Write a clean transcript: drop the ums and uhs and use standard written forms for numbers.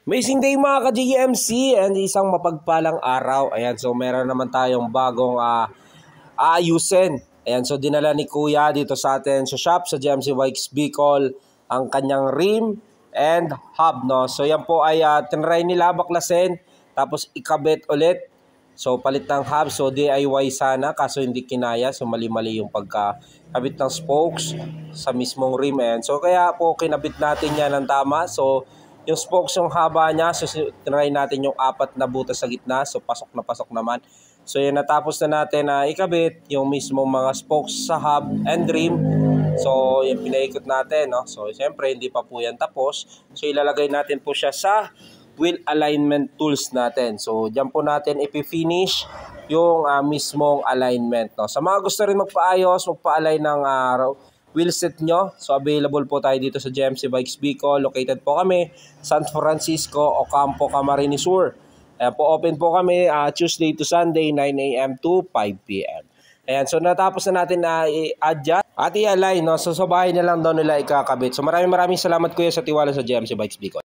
Amazing day mga ka-GMC and isang mapagpalang araw. Ayan, so meron naman tayong bagong aayusin. Ayan, so dinala ni Kuya dito sa atin sa shop sa GMC Bikes Bicol ang kanyang rim and hub, no? So yan po ay tinry nila baklasin tapos ikabit ulit. So palit ng hub, so DIY sana kaso hindi kinaya. So mali-mali yung pagkakabit ng spokes sa mismong rim. Ayan, so kaya po kinabit natin yan ng tama. So yung spokes yung haba niya, so tinry natin yung 4 na butas sa gitna, so pasok na pasok naman. So yan, natapos na natin na ikabit yung mismong mga spokes sa hub and rim. So yung pinaikot natin, no? So siyempre hindi pa po yan tapos. So ilalagay natin po siya sa wheel alignment tools natin. So diyan po natin ipifinish yung mismong alignment, no? Sa mga gusto rin magpaayos, magpa-align ng wheel set nyo, so available po tayo dito sa GMC Bikes Bicol. Located po kami San Francisco, Ocampo, Camarines Sur. Ayan po, open po kami Tuesday to Sunday 9 AM to 5 PM. Ayan, so natapos na natin na i-adjust at i-align, no? So sa bahay na lang daw nila ikakabit. So maraming salamat kuya sa tiwala sa GMC Bikes Bicol.